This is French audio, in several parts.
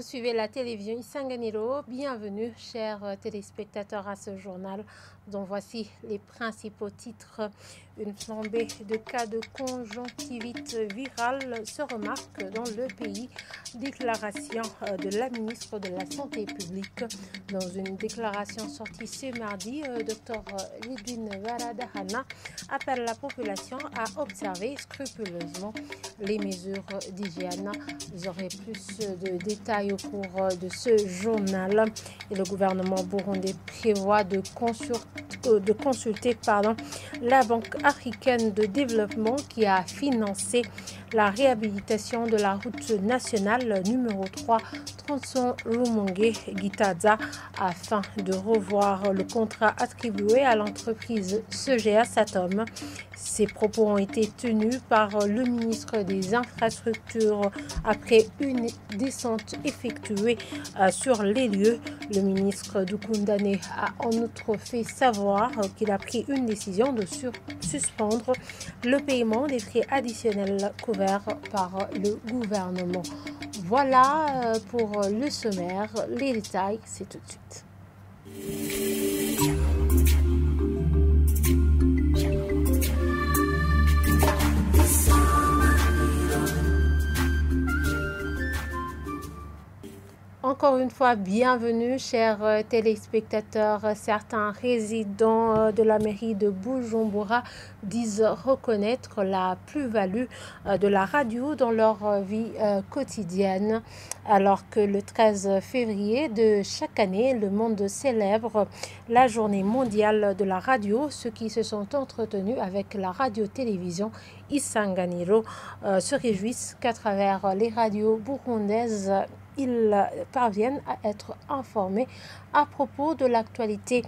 Vous suivez la télévision Isanganiro. Bienvenue, chers téléspectateurs, à ce journal dont voici les principaux titres. Une flambée de cas de conjonctivite virale se remarque dans le pays. Déclaration de la ministre de la Santé publique. Dans une déclaration sortie ce mardi, Dr Lidwin Varadahana appelle la population à observer scrupuleusement les mesures d'hygiène. Vous aurez plus de détails au cours de ce journal. Et le gouvernement burundais prévoit de consulter la Banque africaine de développement qui a financé la réhabilitation de la route nationale numéro 3 tronçon Rumongue-Gitaza afin de revoir le contrat attribué à l'entreprise CGA Satom. Ces propos ont été tenus par le ministre des Infrastructures après une descente effectuée sur les lieux. Le ministre Dukundane a en outre fait savoir qu'il a pris une décision de suspendre le paiement des frais additionnels couverts par le gouvernement. Voilà pour le sommaire. Les détails, c'est tout de suite. Encore une fois, bienvenue, chers téléspectateurs. Certains résidents de la mairie de Bujumbura disent reconnaître la plus-value de la radio dans leur vie quotidienne. Alors que le 13 février de chaque année, le monde célèbre la journée mondiale de la radio. Ceux qui se sont entretenus avec la radio-télévision Isanganiro se réjouissent qu'à travers les radios burundaises, ils parviennent à être informés à propos de l'actualité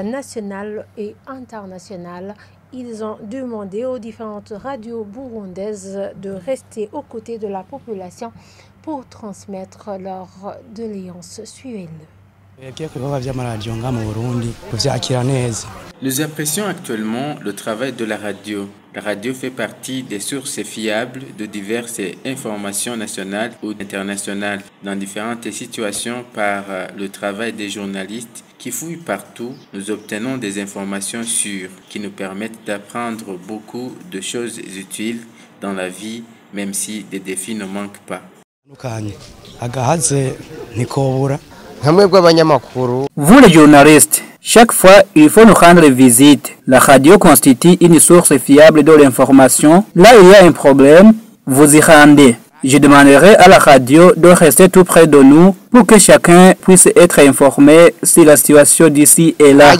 nationale et internationale. Ils ont demandé aux différentes radios burundaises de rester aux côtés de la population pour transmettre leurs doléances. Suivez-le. Nous apprécions actuellement le travail de la radio. La radio fait partie des sources fiables de diverses informations nationales ou internationales. Dans différentes situations, par le travail des journalistes qui fouillent partout, nous obtenons des informations sûres qui nous permettent d'apprendre beaucoup de choses utiles dans la vie, même si des défis ne manquent pas. Vous les journalistes, chaque fois il faut nous rendre visite. La radio constitue une source fiable de l'information. Là il y a un problème, vous y rendez. Je demanderai à la radio de rester tout près de nous pour que chacun puisse être informé sur la situation d'ici et là.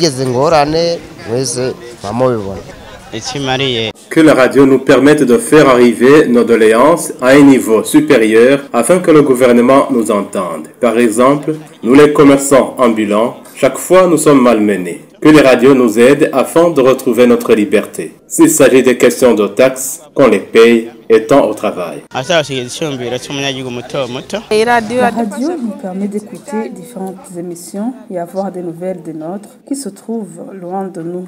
Que la radio nous permette de faire arriver nos doléances à un niveau supérieur afin que le gouvernement nous entende. Par exemple, nous les commerçants ambulants, chaque fois nous sommes malmenés. Que les radios nous aident afin de retrouver notre liberté. S'il s'agit des questions de taxes, qu'on les paye étant au travail. La radio nous permet d'écouter différentes émissions et avoir des nouvelles des nôtres qui se trouvent loin de nous.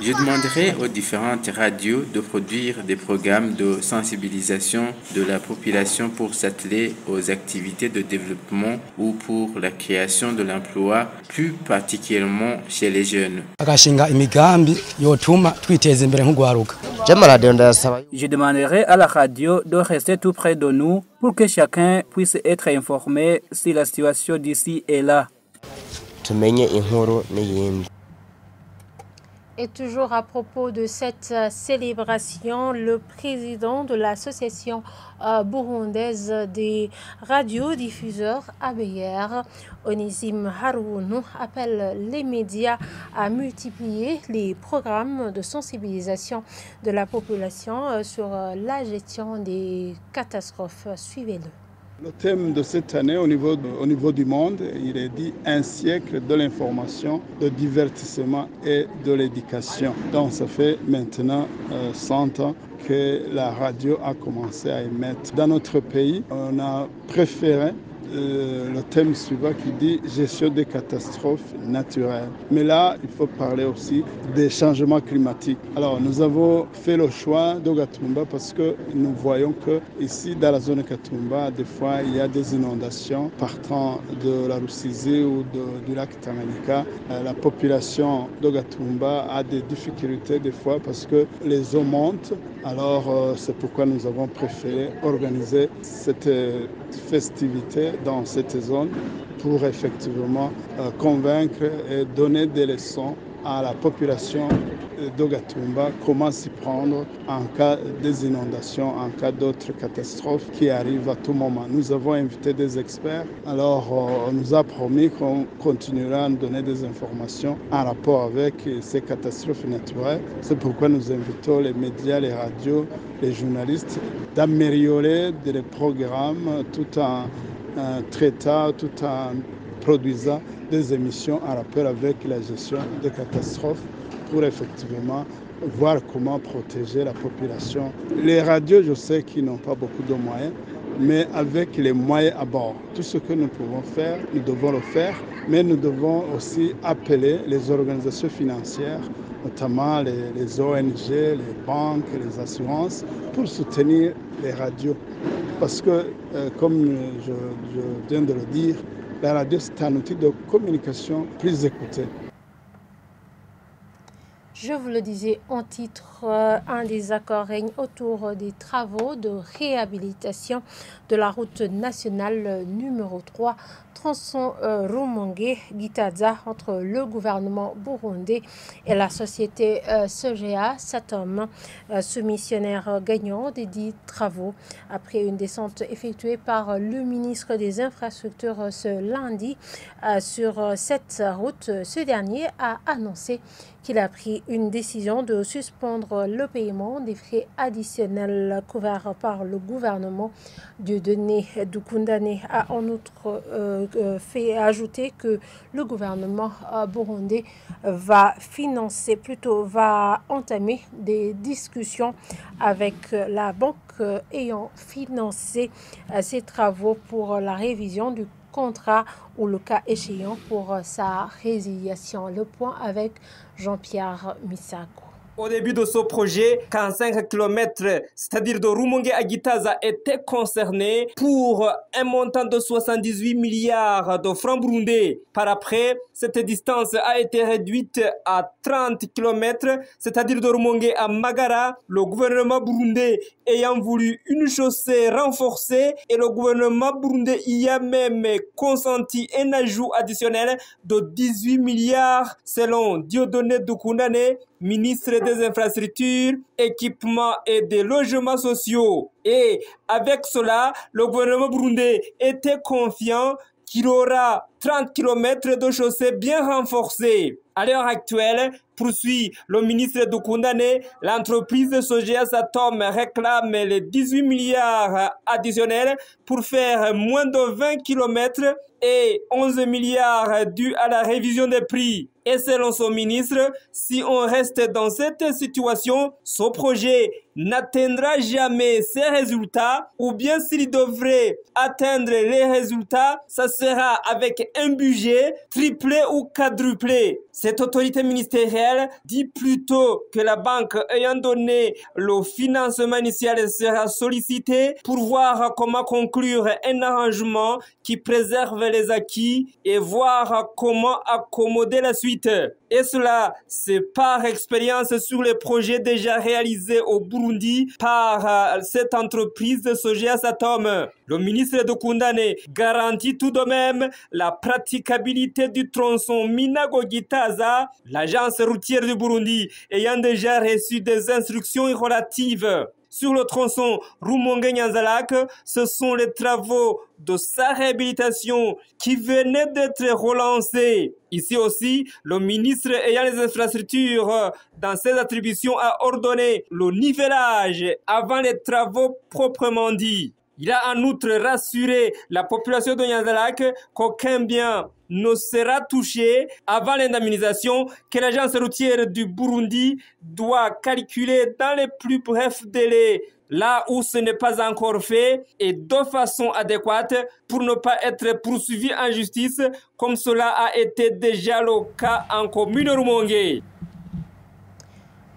Je demanderai aux différentes radios de produire des programmes de sensibilisation de la population pour s'atteler aux activités de développement ou pour la création de l'emploi, plus particulièrement chez les jeunes. Je demanderai à la radio de rester tout près de nous pour que chacun puisse être informé sur la situation d'ici et là. Et toujours à propos de cette célébration, le président de l'association burundaise des radiodiffuseurs ABR, Onesime Harounou, appelle les médias à multiplier les programmes de sensibilisation de la population sur la gestion des catastrophes. Suivez-le. Le thème de cette année au niveau du monde, il est dit un siècle de l'information, de divertissement et de l'éducation. Donc ça fait maintenant 100 ans que la radio a commencé à émettre. Dans notre pays, on a préféré le thème suivant qui dit gestion des catastrophes naturelles. Mais là, il faut parler aussi des changements climatiques. Alors, nous avons fait le choix d'Ogatumba parce que nous voyons que ici, dans la zone Katumba, des fois, il y a des inondations partant de la Rusizi ou du lac Tanganyika. La population d'Ogatumba a des difficultés des fois parce que les eaux montent. Alors, c'est pourquoi nous avons préféré organiser cette festivité dans cette zone pour effectivement convaincre et donner des leçons à la population d'Ogatumba, comment s'y prendre en cas des inondations, en cas d'autres catastrophes qui arrivent à tout moment. Nous avons invité des experts, alors on nous a promis qu'on continuera à donner des informations en rapport avec ces catastrophes naturelles. C'est pourquoi nous invitons les médias, les radios, les journalistes d'améliorer des programmes tout en traitant, tout en produisant des émissions en rapport avec la gestion des catastrophes pour effectivement voir comment protéger la population. Les radios, je sais qu'ils n'ont pas beaucoup de moyens, mais avec les moyens à bord, tout ce que nous pouvons faire, nous devons le faire, mais nous devons aussi appeler les organisations financières, notamment les ONG, les banques, les assurances, pour soutenir les radios. Parce que, comme je viens de le dire, la radio, c'est un outil de communication plus écouté. Je vous le disais en titre, un désaccord règne autour des travaux de réhabilitation de la route nationale numéro 3, tronçon Rumonge-Gitaza, entre le gouvernement burundais et la société Sogea Satom, soumissionnaire gagnant des dits travaux. Après une descente effectuée par le ministre des Infrastructures ce lundi sur cette route, ce dernier a annoncé qu'il a pris une décision de suspendre le paiement des frais additionnels couverts par le gouvernement. Dieudonné Dukundane a en outre fait ajouter que le gouvernement burundais va entamer des discussions avec la banque ayant financé ces travaux pour la révision du contrat ou le cas échéant pour sa résiliation. Le point avec Jean-Pierre Misako. Au début de ce projet, 45 km, c'est-à-dire de Rumonge à Gitaza, étaient concernés pour un montant de 78 milliards de francs burundais. Par après, cette distance a été réduite à 30 km, c'est-à-dire de Rumonge à Magara, le gouvernement burundais ayant voulu une chaussée renforcée et le gouvernement burundais y a même consenti un ajout additionnel de 18 milliards selon Dieudonné Dukundane, ministre des Infrastructures, Équipements et des Logements sociaux. Et avec cela, le gouvernement burundais était confiant qu'il aura 30 km de chaussée bien renforcée. À l'heure actuelle, poursuit le ministre Dukundane, l'entreprise Sogea Satom réclame les 18 milliards additionnels pour faire moins de 20 km et 11 milliards dus à la révision des prix. Et selon son ministre, si on reste dans cette situation, ce projet n'atteindra jamais ses résultats, ou bien s'il devrait atteindre les résultats, ça sera avec un budget triplé ou quadruplé. Cette autorité ministérielle dit plutôt que la banque ayant donné le financement initial sera sollicitée pour voir comment conclure un arrangement qui préserve les acquis et voir comment accommoder la suite. Et cela, c'est par expérience sur les projets déjà réalisés au Burundi par cette entreprise Sogea Satom. Le ministre Dukundane garantit tout de même la praticabilité du tronçon Minago-Gitaza, l'agence routière du Burundi ayant déjà reçu des instructions relatives. Sur le tronçon Rumonge-Nyanzalak, ce sont les travaux de sa réhabilitation qui venaient d'être relancés. Ici aussi, le ministre ayant les infrastructures dans ses attributions a ordonné le nivellage avant les travaux proprement dits. Il a en outre rassuré la population de Nyanzalak qu'aucun bien ne sera touché avant l'indemnisation que l'agence routière du Burundi doit calculer dans les plus brefs délais. Là où ce n'est pas encore fait et de façon adéquate pour ne pas être poursuivi en justice comme cela a été déjà le cas en commune Rumongue.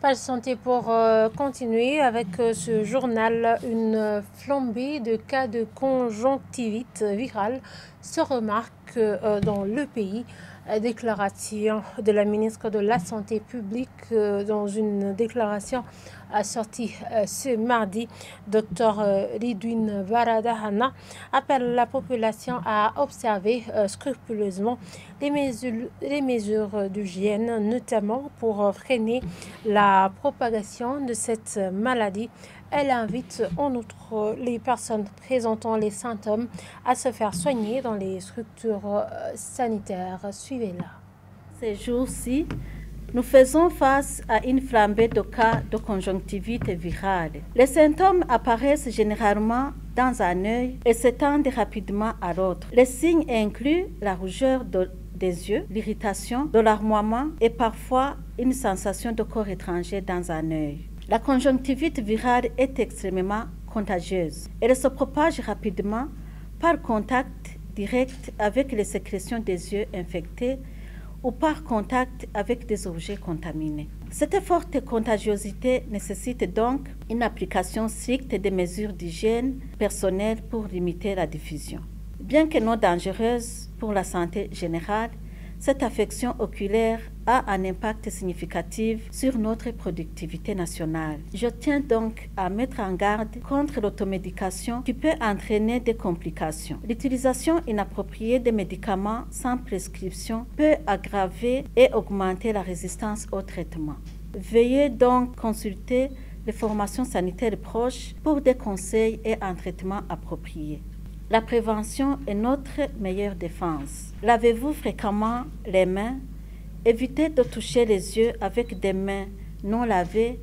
Page santé pour continuer avec ce journal. Une flambée de cas de conjonctivite virale se remarque dans le pays. Déclaration de la ministre de la Santé publique dans une déclaration sortie ce mardi. Dr Ridwin Varadahana appelle la population à observer scrupuleusement les mesures d'hygiène, notamment pour freiner la propagation de cette maladie. Elle invite en outre les personnes présentant les symptômes à se faire soigner dans les structures sanitaires. Suivez-la. Ces jours-ci, nous faisons face à une flambée de cas de conjonctivite virale. Les symptômes apparaissent généralement dans un œil et s'étendent rapidement à l'autre. Les signes incluent la rougeur des yeux, l'irritation, de l'armoiement et parfois une sensation de corps étranger dans un œil. La conjonctivite virale est extrêmement contagieuse. Elle se propage rapidement par contact direct avec les sécrétions des yeux infectés ou par contact avec des objets contaminés. Cette forte contagiosité nécessite donc une application stricte des mesures d'hygiène personnelle pour limiter la diffusion. Bien que non dangereuse pour la santé générale, cette affection oculaire a un impact significatif sur notre productivité nationale. Je tiens donc à mettre en garde contre l'automédication qui peut entraîner des complications. L'utilisation inappropriée des médicaments sans prescription peut aggraver et augmenter la résistance au traitement. Veuillez donc consulter les formations sanitaires proches pour des conseils et un traitement approprié. La prévention est notre meilleure défense. Lavez-vous fréquemment les mains. Évitez de toucher les yeux avec des mains non lavées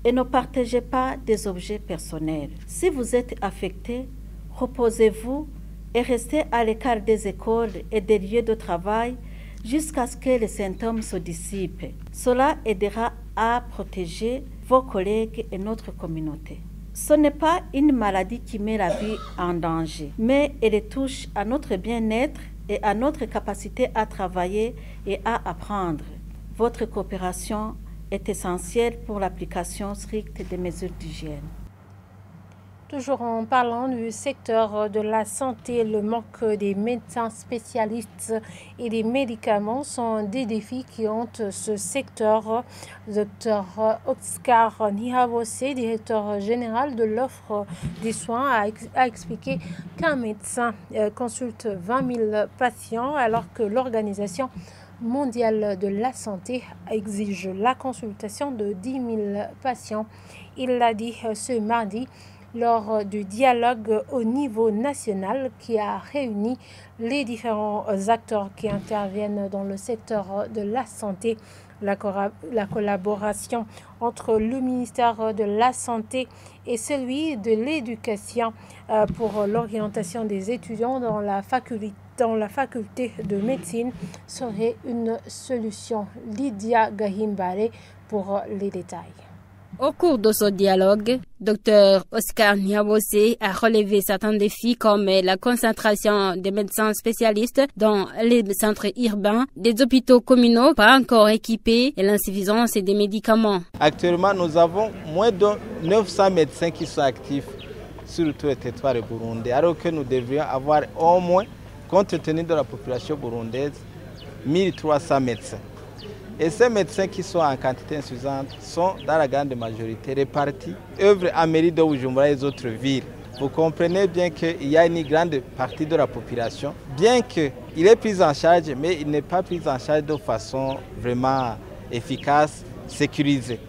et ne partagez pas des objets personnels. Si vous êtes affecté, reposez-vous et restez à l'écart des écoles et des lieux de travail jusqu'à ce que les symptômes se dissipent. Cela aidera à protéger vos collègues et notre communauté. Ce n'est pas une maladie qui met la vie en danger, mais elle touche à notre bien-être et à notre capacité à travailler et à apprendre. Votre coopération est essentielle pour l'application stricte des mesures d'hygiène. Toujours en parlant du secteur de la santé, le manque des médecins spécialistes et des médicaments sont des défis qui hantent ce secteur. Dr Oscar Nihabose, directeur général de l'offre des soins, a expliqué qu'un médecin consulte 20 000 patients alors que l'Organisation mondiale de la santé exige la consultation de 10 000 patients. Il l'a dit ce mardi lors du dialogue au niveau national qui a réuni les différents acteurs qui interviennent dans le secteur de la santé. La collaboration entre le ministère de la Santé et celui de l'Éducation pour l'orientation des étudiants dans la faculté de médecine serait une solution. Lydia Gahimbare pour les détails. Au cours de ce dialogue, Dr Oscar Nihabose a relevé certains défis comme la concentration des médecins spécialistes dans les centres urbains, des hôpitaux communaux pas encore équipés et l'insuffisance des médicaments. Actuellement, nous avons moins de 900 médecins qui sont actifs sur tout le territoire burundais, alors que nous devrions avoir au moins, compte tenu de la population burundaise, 1300 médecins. Et ces médecins qui sont en quantité insuffisante sont dans la grande majorité répartis, œuvrent à mairie de Bujumbura et les autres villes. Vous comprenez bien qu'il y a une grande partie de la population, bien qu'il est pris en charge, mais il n'est pas pris en charge de façon vraiment efficace, sécurisée.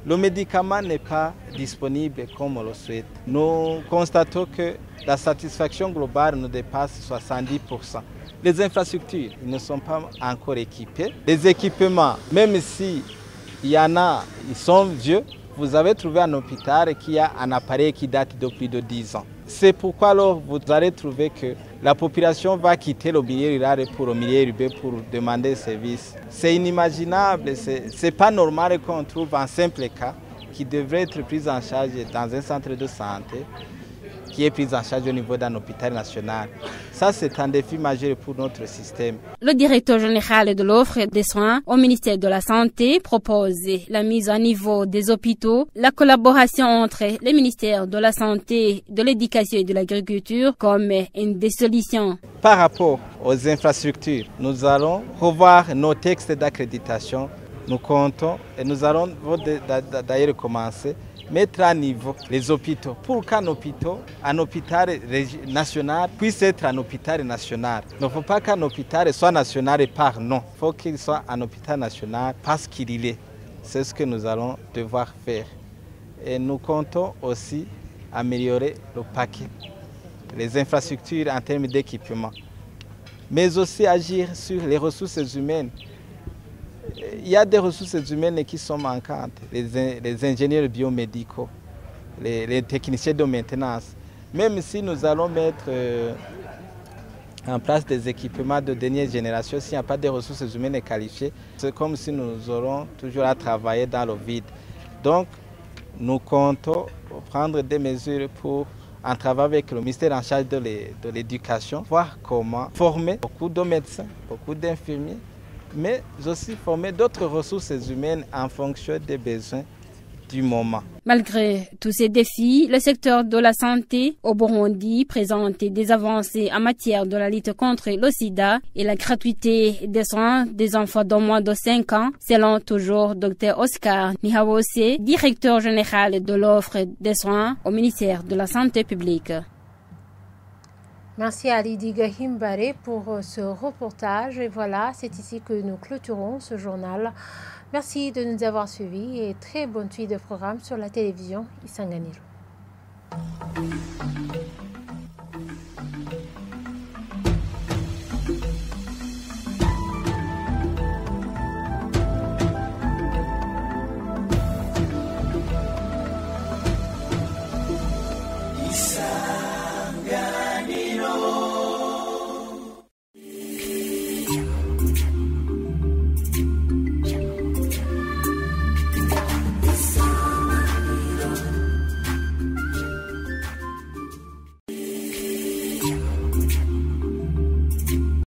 Le médicament n'est pas disponible comme on le souhaite. Nous constatons que la satisfaction globale nous dépasse 70%. Les infrastructures ne sont pas encore équipées. Les équipements, même s'il y en a, ils sont vieux. Vous avez trouvé un hôpital qui a un appareil qui date de plus de 10 ans. C'est pourquoi alors vous allez trouver que la population va quitter le milieu rural pour le milieu urbain pour demander des services. C'est inimaginable, c'est pas normal qu'on trouve un simple cas qui devrait être pris en charge dans un centre de santé, qui est prise en charge au niveau d'un hôpital national. Ça, c'est un défi majeur pour notre système. Le directeur général de l'offre des soins au ministère de la Santé propose la mise à niveau des hôpitaux, la collaboration entre les ministères de la Santé, de l'Éducation et de l'Agriculture comme une des solutions. Par rapport aux infrastructures, nous allons revoir nos textes d'accréditation. Nous comptons et nous allons d'ailleurs commencer mettre à niveau les hôpitaux pour qu'un hôpital national puisse être un hôpital national. Il ne faut pas qu'un hôpital soit national et par non. Il faut qu'il soit un hôpital national parce qu'il est. C'est ce que nous allons devoir faire. Et nous comptons aussi améliorer le paquet, les infrastructures en termes d'équipement, mais aussi agir sur les ressources humaines. Il y a des ressources humaines qui sont manquantes, les ingénieurs biomédicaux, les techniciens de maintenance. Même si nous allons mettre en place des équipements de dernière génération, s'il n'y a pas de ressources humaines qualifiées, c'est comme si nous aurons toujours à travailler dans le vide. Donc, nous comptons prendre des mesures pour, en travaillant avec le ministère en charge de l'éducation, voir comment former beaucoup de médecins, beaucoup d'infirmiers, mais aussi former d'autres ressources humaines en fonction des besoins du moment. Malgré tous ces défis, le secteur de la santé au Burundi présente des avancées en matière de la lutte contre le sida et la gratuité des soins des enfants d'au moins de 5 ans, selon toujours Dr Oscar Nihawose, directeur général de l'offre des soins au ministère de la Santé publique. Merci à Lidiga Himbare pour ce reportage. Et voilà, c'est ici que nous clôturons ce journal. Merci de nous avoir suivis et très bonne suite de programme sur la télévision Isanganiro.